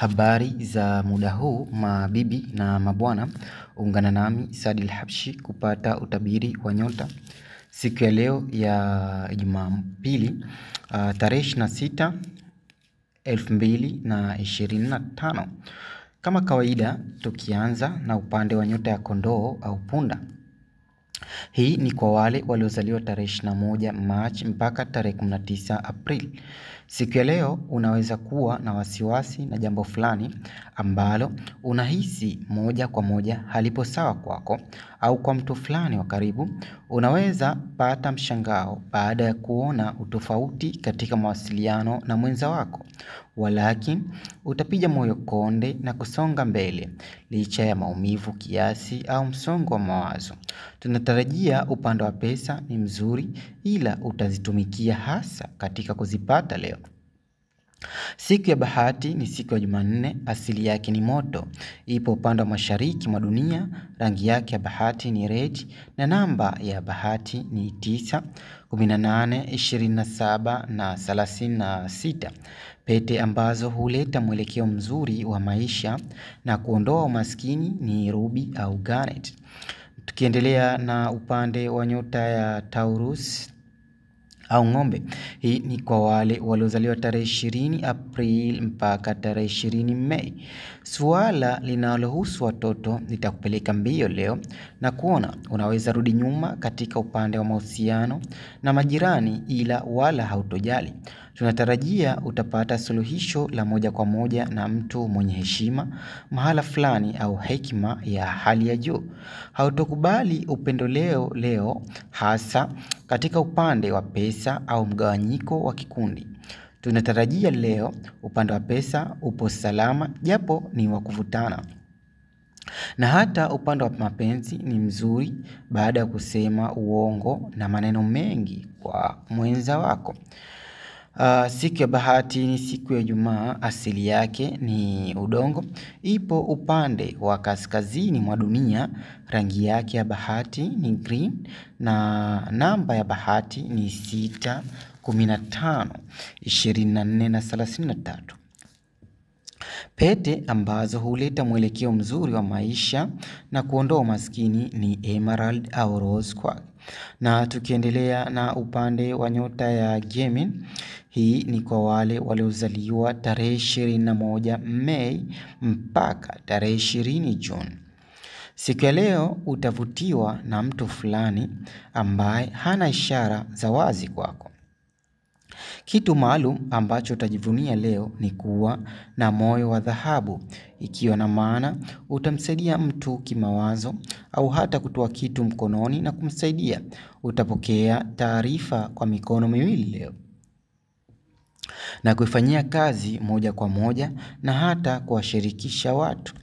Habari za muda huu mabibi na mabwana, ungana nami Saadi Al-Habshi kupata utabiri wa nyota siku ya leo ya Jumapili tarehe 26 2025. Kama kawaida tukianza na upande wa nyota ya kondoo au punda. Hii ni kwa wale waliozaliwa tarehe 21 March mpaka tarehe 19 April. Siku ya leo unaweza kuwa na wasiwasi na jambo fulani ambalo unahisi moja kwa moja halipo sawa kwako au kwa mtu fulani wa karibu. Unaweza pata mshangao baada ya kuona utofauti katika mawasiliano na mwenza wako. Walakini utapiga moyo konde na kusonga mbele licha ya maumivu kiasi au msongo wa mawazo. Tunatarajia upande wa pesa ni mzuri, ila utazitumikia hasa katika kuzipata leo. Siku ya bahati ni siku ya Jumanne, asili yake ni moto. Ipo upande wa mashariki mwa dunia, rangi yake ya bahati ni red na namba ya bahati ni 9, 18, 27 na 36. Pete ambazo huleta mwelekeo mzuri wa maisha na kuondoa umaskini ni ruby au garnet. Tukiendelea na upande wa nyota ya Taurus au ng'ombe. Hii ni kwa wale waliozaliwa tarehe 20 April mpaka tarehe 20 Mei. Suala linalohusu watoto litakupeleka mbio leo na kuona unaweza rudi nyuma katika upande wa mahusiano na majirani, ila wala hautojali. Tunatarajia utapata suluhisho la moja kwa moja na mtu mwenye heshima mahala fulani au hekima ya hali ya juu. Hautokubali upendeleo leo hasa katika upande wa pesa au mgawanyiko wa kikundi. Tunatarajia leo upande wa pesa upo salama japo ni wa kuvutana. Na hata upande wa mapenzi ni mzuri baada ya kusema uongo na maneno mengi kwa mwenza wako. Siku ya bahati ni siku ya Ijumaa, asili yake ni udongo. Ipo upande wa kaskazini mwa dunia, rangi yake ya bahati ni green na namba ya bahati ni 6, 15, 24 na 33. Pete ambazo huleta mwelekeo mzuri wa maisha na kuondoa umaskini ni emerald au rose quartz. Na tukiendelea na upande wa nyota ya Gemini, hii ni kwa wale waliozaliwa tarehe 21 Mei mpaka tarehe 20 June. Siku ya leo utavutiwa na mtu fulani ambaye hana ishara za wazi kwako. Kitu maalum ambacho utajivunia leo ni kuwa na moyo wa dhahabu, ikiwa na maana utamsaidia mtu kimawazo au hata kutoa kitu mkononi na kumsaidia. Utapokea taarifa kwa mikono miwili leo na kuifanyia kazi moja kwa moja na hata kuwashirikisha watu.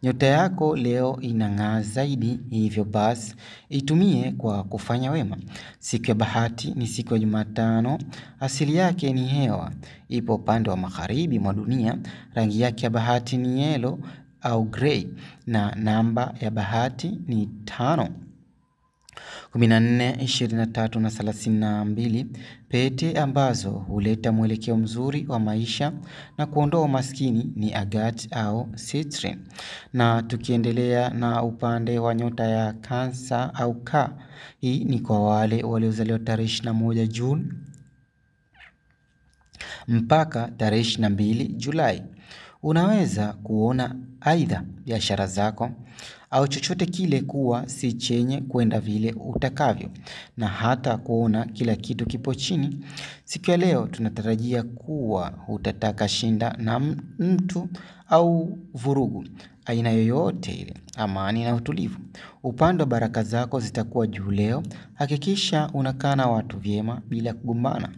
Nyota yako leo inang'aa zaidi, hivyo basi itumie kwa kufanya wema. Siku ya bahati ni siku ya Jumatano, asili yake ni hewa. Ipo upande wa magharibi mwa dunia, rangi yake ya bahati ni yellow au grey na namba ya bahati ni 5, 14, 23 na 32. Pete ambazo huleta mwelekeo mzuri wa maisha na kuondoa umaskini ni agate au citrine. Na tukiendelea na upande wa nyota ya Cancer au Ka, hii ni kwa wale waliozaliwa tarehe 21 June mpaka tarehe 22 Julai. Unaweza kuona aidha biashara zako au chochote kile kuwa si chenye kwenda vile utakavyo na hata kuona kila kitu kipo chini. Siku ya leo tunatarajia kuwa utataka shinda na mtu au vurugu aina yoyote ile, amani na utulivu. Upande wa baraka zako zitakuwa juu leo. Hakikisha unakaa na watu vyema bila kugombana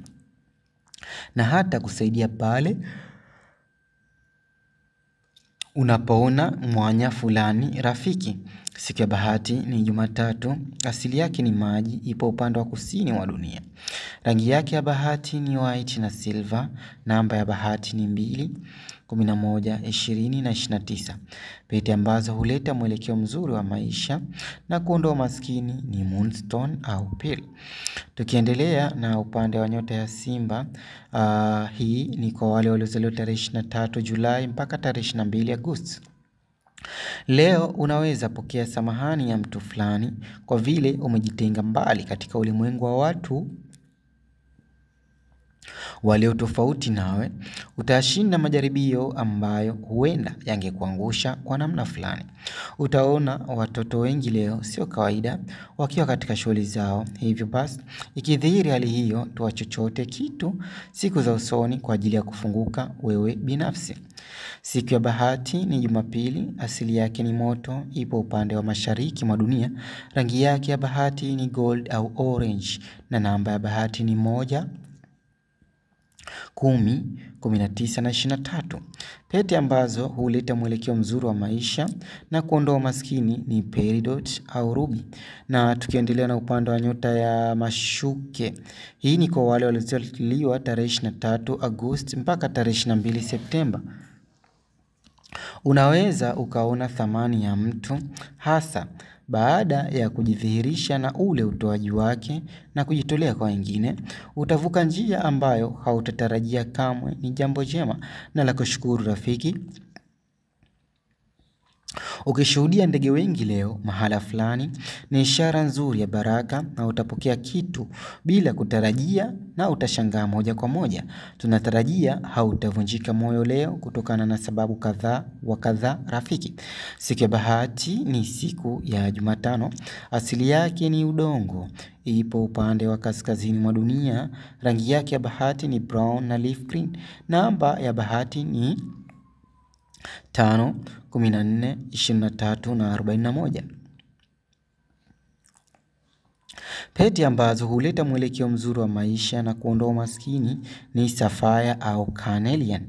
na hata kusaidia pale unapoona mwanya fulani rafiki. Siku ya bahati ni Jumatatu, asili yake ni maji. Ipo upande wa kusini wa dunia, Rangi yake ya bahati ni white na silver. Namba ya bahati ni 2, 11, 20 na 29. Pete ambazo huleta mwelekeo mzuri wa maisha na kuondoa maskini ni moonstone au pearl. Tukiendelea na upande wa nyota ya Simba, hii ni kwa wale waliozaliwa tarehe 23 Julai mpaka tarehe 22 Agosti. Leo unaweza pokea samahani ya mtu fulani kwa vile umejitenga mbali katika ulimwengu wa watu walio tofauti nawe. Utashinda majaribio ambayo huenda yangekuangusha kwa namna fulani. Utaona watoto wengi leo sio kawaida wakiwa katika shughuli zao. Hivyo basi, ikidhihiri hali hiyo, toa chochote kitu siku za usoni kwa ajili ya kufunguka wewe binafsi. Siku ya bahati ni Jumapili, asili yake ni moto, ipo upande wa mashariki mwa dunia. Rangi yake ya bahati ni gold au orange na namba ya bahati ni 1, 10, 19 na 23. Pete ambazo huleta mwelekeo mzuri wa maisha na kuondoa maskini ni peridot au ruby. Na tukiendelea na upande wa nyota ya Mashuke, hii ni kwa wale waliozaliwa tarehe 23 Agosti mpaka tarehe 22 Septemba. Unaweza ukaona thamani ya mtu hasa baada ya kujidhihirisha na ule utoaji wake na kujitolea kwa wengine. Utavuka njia ambayo hautatarajia kamwe. Ni jambo jema na la kushukuru rafiki. Ukishuhudia ndege wengi leo mahala fulani ni ishara nzuri ya baraka na utapokea kitu bila kutarajia na utashangaa moja kwa moja. Tunatarajia hautavunjika moyo leo kutokana na sababu kadhaa rafiki. Siku ya bahati ni siku ya Jumatano. Asili yake ni udongo. Ipo upande wa kaskazini mwa dunia. Rangi yake ya bahati ni brown na leaf green. Namba ya bahati ni 5, 14, 23 na 41. Pete ambazo huleta mwelekeo mzuri wa maisha na kuondoa umaskini ni sapphire au carnelian.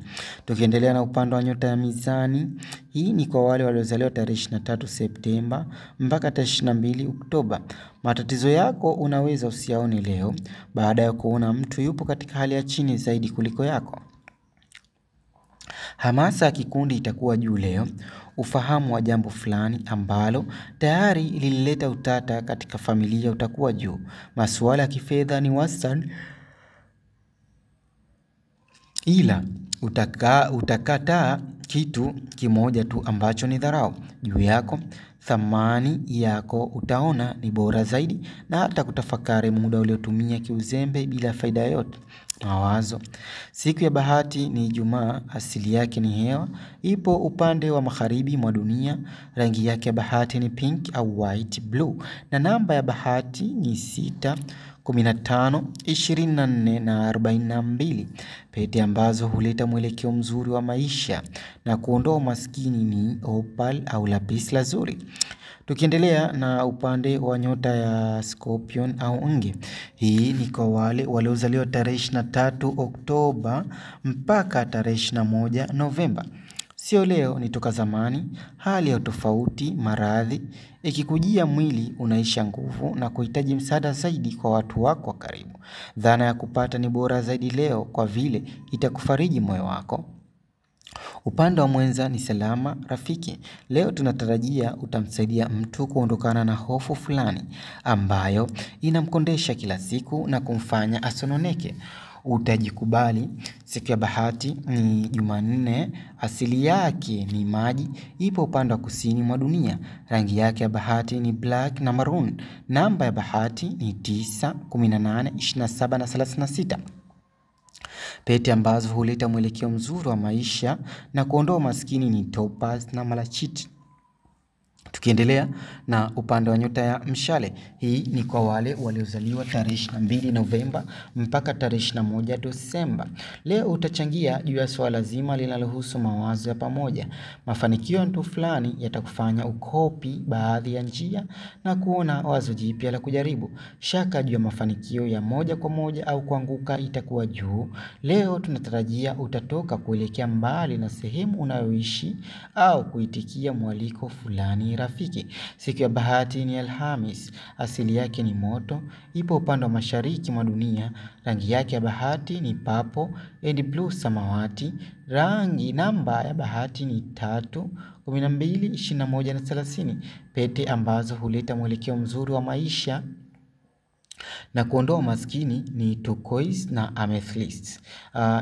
Tukiendelea na upande wa nyota ya Mizani, hii ni kwa wale waliozaliwa tarehe 23 Septemba mpaka tarehe 22 Oktoba. Matatizo yako unaweza usiyaone leo baada ya kuona mtu yupo katika hali ya chini zaidi kuliko yako. Hamasa ya kikundi itakuwa juu leo. Ufahamu wa jambo fulani ambalo tayari lilileta utata katika familia utakuwa juu. Masuala ya kifedha ni wastani, ila utakataa kitu kimoja tu ambacho ni dharau juu yako. Thamani yako utaona ni bora zaidi na hata kutafakari muda uliotumia kiuzembe bila faida yote. Mawazo. Siku ya bahati ni Ijumaa, asili yake ni hewa, ipo upande wa magharibi mwa dunia. Rangi yake ya bahati ni pink au white blue na namba ya bahati ni 6, 15, 24 na 42. Pete ambazo huleta mwelekeo mzuri wa maisha na kuondoa umaskini ni opal au lapis lazuli. Tukiendelea na upande wa nyota ya Scorpion au Nge. Hii ni kwa wale waliozaliwa tarehe 23 Oktoba mpaka tarehe 21 Novemba. Sio leo, ni toka zamani. Hali ya tofauti, maradhi ikikujia, mwili unaisha nguvu na kuhitaji msaada zaidi kwa watu wako wa karibu. Dhana ya kupata ni bora zaidi leo kwa vile itakufariji moyo wako. Upande wa mwenza ni salama rafiki. Leo tunatarajia utamsaidia mtu kuondokana na hofu fulani ambayo inamkondesha kila siku na kumfanya asononeke. Utajikubali. Siku ya bahati ni Jumanne, asili yake ni maji, ipo upande wa kusini mwa dunia. Rangi yake ya bahati ni black na maroon. Namba ya bahati ni 9, 18, 27 na 36. Pete ambazo huleta mwelekeo mzuri wa maisha na kuondoa maskini ni topaz na malachiti. Tukiendelea na upande wa nyota ya Mshale, hii ni kwa wale waliozaliwa tarehe 22 Novemba mpaka tarehe 21 Desemba. Leo utachangia juu ya swala zima linalohusu mawazo ya pamoja. Mafanikio ya mtu fulani yatakufanya ukopi baadhi ya njia na kuona wazo jipya la kujaribu. Shaka juu ya mafanikio ya moja kwa moja au kuanguka itakuwa juu. Leo tunatarajia utatoka kuelekea mbali na sehemu unayoishi au kuitikia mwaliko fulani rafiki. rafiki. Siku ya bahati ni Alhamis, asili yake ni moto, ipo upande wa mashariki mwa dunia. Rangi yake ya bahati ni purple and blue, samawati. Namba ya bahati ni 3, 12, 21 na 30. Pete ambazo huleta mwelekeo mzuri wa maisha na kuondoa umaskini ni turquoise na amethyst.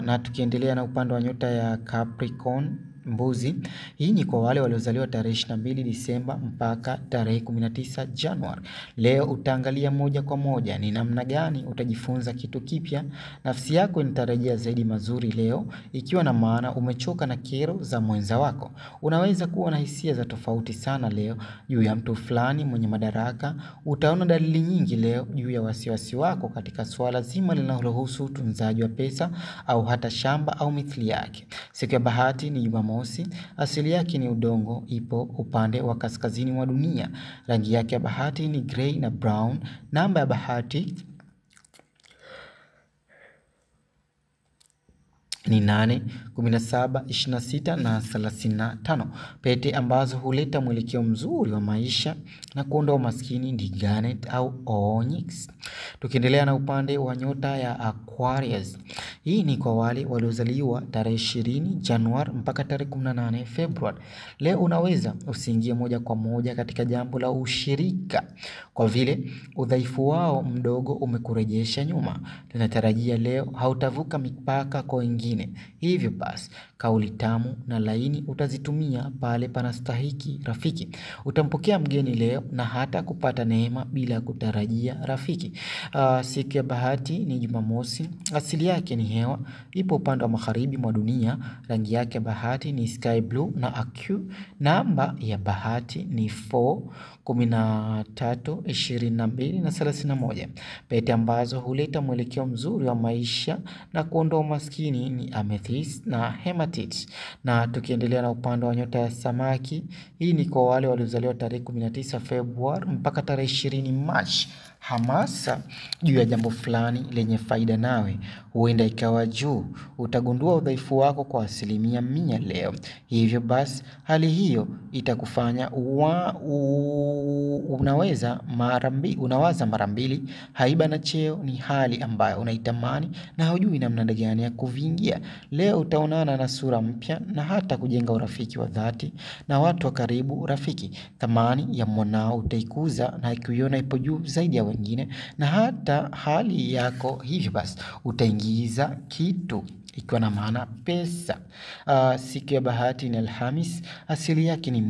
Na tukiendelea na upande wa nyota ya Capricorn, mbuzi, hii ni kwa wale waliozaliwa tarehe 22 Disemba mpaka tarehe 19 Januari. Leo utaangalia moja kwa moja ni namna gani utajifunza kitu kipya. Nafsi yako inatarajia zaidi mazuri leo, ikiwa na maana umechoka na kero za mwenza wako. Unaweza kuwa na hisia za tofauti sana leo juu ya mtu fulani mwenye madaraka. Utaona dalili nyingi leo juu ya wasiwasi wako katika swala zima linalohusu utunzaji wa pesa au hata shamba au mithili yake. Siku ya bahati ni Jumamosi, asili yake ni udongo, ipo upande wa kaskazini mwa dunia. Rangi yake ya bahati ni grey na brown. Namba ya bahati ni 8, 17, 26 na 35. Pete ambazo huleta mwelekeo mzuri wa maisha na kuondoa umaskini ni garnet au onyx. Tukiendelea na upande wa nyota ya Aquarius. Hii ni kwa wale waliozaliwa tarehe 20 Januari mpaka tarehe 18 Februari. Leo unaweza usiingie moja kwa moja katika jambo la ushirika, kwa vile udhaifu wao mdogo umekurejesha nyuma. Tunatarajia leo hautavuka mipaka kwa wengine. Hivyo basi, kauli tamu na laini utazitumia pale panastahiki rafiki. Utampokea mgeni leo na hata kupata neema bila kutarajia rafiki. Siku ya bahati ni Jumamosi, asili yake ni hewa, ipo upande wa magharibi mwa dunia. Rangi yake ya bahati ni sky blue na aqua. Namba ya bahati ni 4, 13, 22 na 31. Pete ambazo huleta mwelekeo mzuri wa maisha na kuondoa umaskini ni amethyst na hematite. Na tukiendelea na upande wa nyota ya Samaki, hii ni kwa wale waliozaliwa tarehe 19 Februari mpaka tarehe 20 Machi. Hamasa juu ya jambo fulani lenye faida nawe huenda ikawa juu. Utagundua udhaifu wako kwa 100% leo. Hivyo basi, hali hiyo itakufanya unawaza mara mbili. Haiba na cheo ni hali ambayo unaitamani na hujui namna gani ya kuvingia. Leo utaonana na sura mpya na hata kujenga urafiki wa dhati na watu wa karibu. Rafiki, thamani ya mwanao utaikuza na kuiona ipo juu zaidi ya wengine na hata hali yako. Hivyo basi, utaingiza kitu ikiwa na maana pesa. Siku ya bahati ni Alhamis, asili yake ni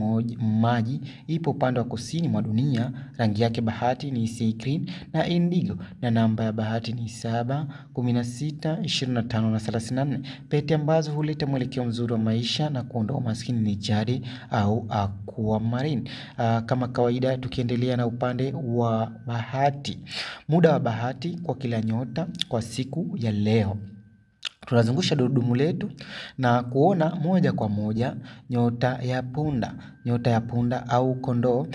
maji, ipo upande wa kusini mwa dunia. Rangi yake bahati ni sea green na indigo na namba ya bahati ni 7, 16, 25 na 34. Pete ambazo huleta mwelekeo mzuri wa maisha na kuondoa umaskini ni jade au aquamarine. Kama kawaida, tukiendelea na upande wa bahati. Muda wa bahati kwa kila nyota kwa siku ya leo. Tunazungusha dudumu letu na kuona moja kwa moja nyota ya punda. Nyota ya punda au kondoo,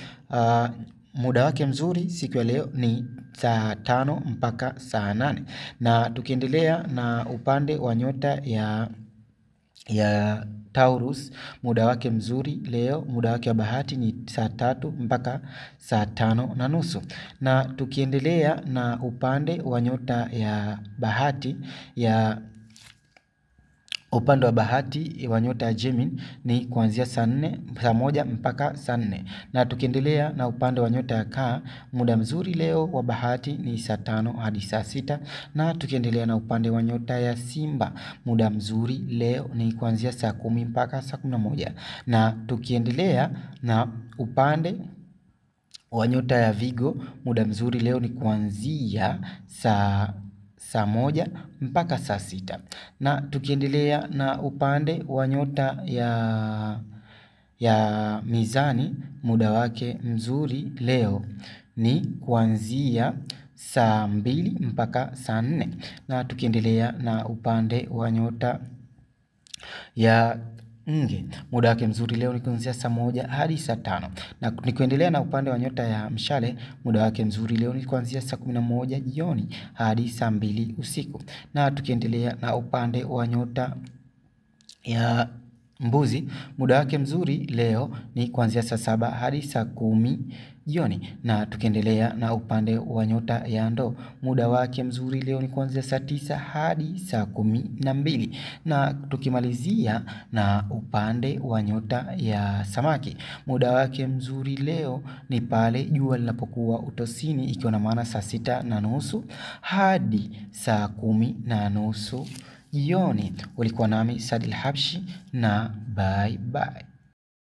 muda wake mzuri siku ya leo ni saa 5 mpaka saa 8. Na tukiendelea na upande wa nyota ya Taurus, muda wake mzuri leo, muda wake wa bahati ni saa 3 mpaka saa 5:30. Na tukiendelea na upande wa nyota ya bahati upande wa bahati wa nyota ya Gemini ni kuanzia saa 1 mpaka saa 4. Na tukiendelea na upande wa nyota ya Kaa, muda mzuri leo wa bahati ni saa 5 hadi saa 6. Na tukiendelea na upande wa nyota ya Simba, muda mzuri leo ni kuanzia saa 10 mpaka saa 11. Na tukiendelea na upande wa nyota ya Vigo, muda mzuri leo ni kuanzia saa 1 mpaka saa 6. Na tukiendelea na upande wa nyota ya Mizani, muda wake mzuri leo ni kuanzia saa 2 mpaka saa 4. Na tukiendelea na upande wa nyota ya Nge, muda wake mzuri leo ni kuanzia saa 1 hadi saa 5. Na nikiendelea na upande wa nyota ya Mshale, muda wake mzuri leo ni kuanzia saa 11 jioni hadi saa 2 usiku. Na tukiendelea na upande wa nyota Mbuzi, muda wake mzuri leo ni kuanzia saa 7 hadi saa 10 jioni. Na tukiendelea na upande wa nyota ya ndoo, muda wake mzuri leo ni kuanzia saa 9 hadi saa 12. Na tukimalizia na upande wa nyota ya samaki, muda wake mzuri leo ni pale jua linapokuwa utosini, ikiwa na maana saa 6:30 hadi saa 10:30 jioni. Ulikuwa nami Saad El Habshi na bye bye.